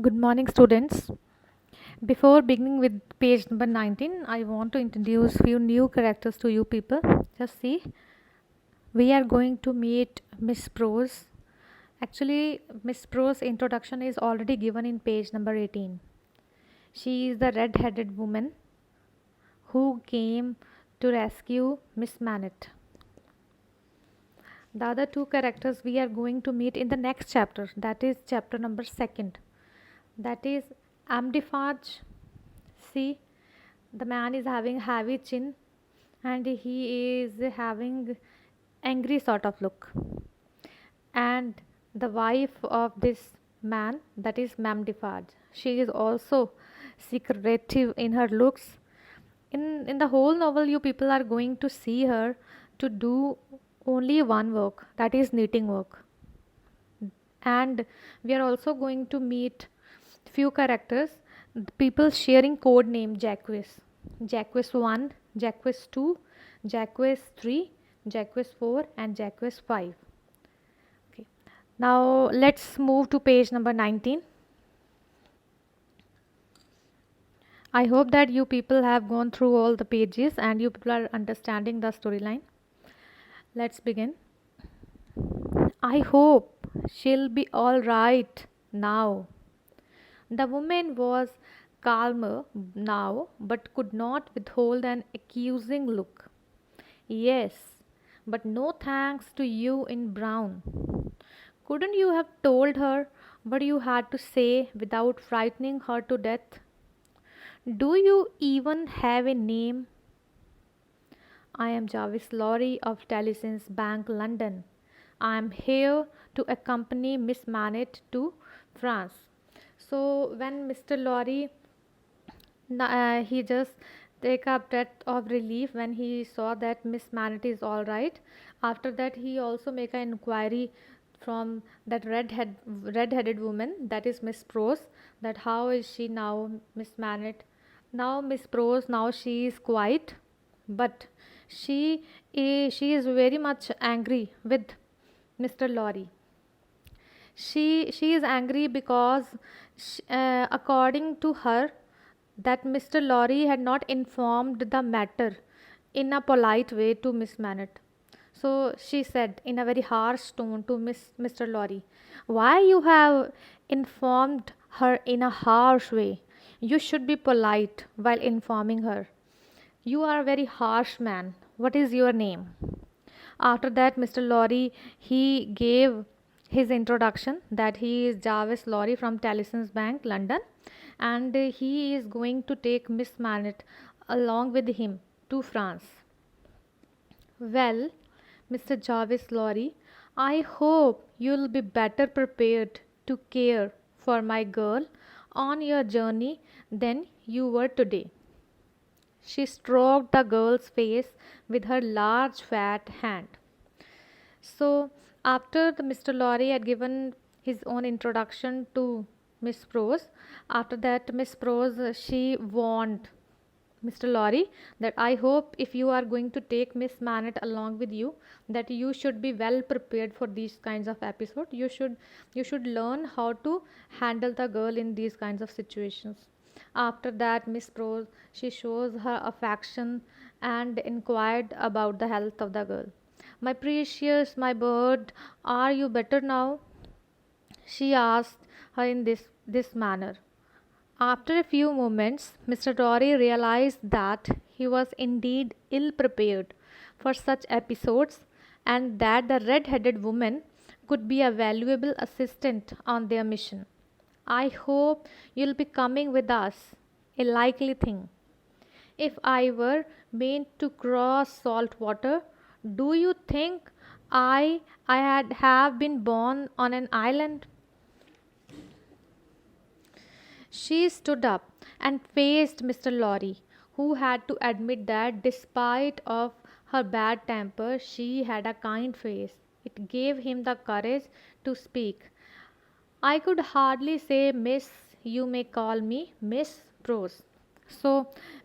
Good morning, students. Before beginning with page number 19, I want to introduce few new characters to you people. Just see, we are going to meet Miss Prose. Actually, Miss Prose's introduction is already given in page number 18. She is the red-headed woman who came to rescue Miss Manette. The other two characters we are going to meet in the next chapter, that is chapter number 2nd. That is Amdifaj. See, the man is having heavy chin and he is having angry sort of look. And the wife of this man, that is Mamdifaj, she is also secretive in her looks. In the whole novel, you people are going to see her to do only one work, that is knitting work. And we are also going to meet few characters, people sharing code name Jacques. Jacques 1, Jacques 2, Jacques 3, Jacques 4 and Jacques 5. Okay. Now let's move to page number 19. I hope that you people have gone through all the pages and you people are understanding the storyline. Let's begin. I hope she'll be all right now. The woman was calmer now, but could not withhold an accusing look. Yes, but no thanks to you in brown. Couldn't you have told her what you had to say without frightening her to death? Do you even have a name? I am Jarvis Lorry of Talison's Bank, London. I am here to accompany Miss Manette to France. So when Mr. Lorry, he just take a breath of relief when he saw that Miss Manette is all right. After that, he also make an inquiry from that red-headed woman, that is Miss Prose, that how is she now, Miss Manette. Now Miss Prose, now she is quiet, but she is very much angry with Mr. Lorry. She is angry because according to her, that Mr. Lorry had not informed the matter in a polite way to Miss Manette. So she said in a very harsh tone to Mr. Lorry, "Why you have informed her in a harsh way? You should be polite while informing her. You are a very harsh man. What is your name?" After that, Mr. Lorry, he gave his introduction that he is Jarvis Lorry from Talison's Bank, London, and he is going to take Miss Manette along with him to France. Well, Mr. Jarvis Lorry, I hope you'll be better prepared to care for my girl on your journey than you were today. She stroked the girl's face with her large fat hand. So, after the Mr. Lorry had given his own introduction to Miss Prose, after that Miss Prose she warned Mr. Lorry that I hope if you are going to take Miss Manette along with you, that you should be well prepared for these kinds of episodes. You should learn how to handle the girl in these kinds of situations. After that, Miss Prose she shows her affection and inquired about the health of the girl. "My precious, my bird, are you better now?" she asked her in this manner. After a few moments, Mr. Rory realized that he was indeed ill prepared for such episodes and that the red headed woman could be a valuable assistant on their mission. "I hope you'll be coming with us, a likely thing. If I were meant to cross salt water, do you think I had have been born on an island?" She stood up and faced Mr. Lorry, who had to admit that despite of her bad temper, she had a kind face. It gave him the courage to speak. "I could hardly say Miss, you may call me Miss Prose." So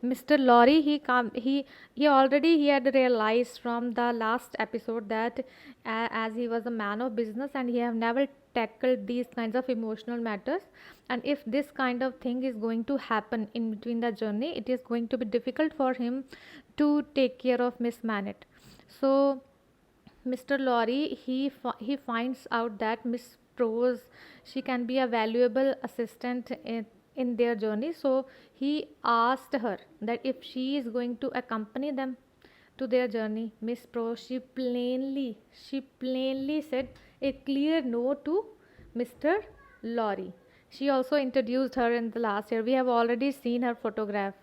Mr. Lorry he already he had realized from the last episode that as he was a man of business and he have never tackled these kinds of emotional matters, and if this kind of thing is going to happen in between the journey, it is going to be difficult for him to take care of Miss Manette. So Mr. Lorry, he finds out that Miss Prose, she can be a valuable assistant in their journey. So he asked her that if she is going to accompany them to their journey. Miss Prose, she plainly said a clear no to Mr. Lorry. She also introduced her in the last year. We have already seen her photograph.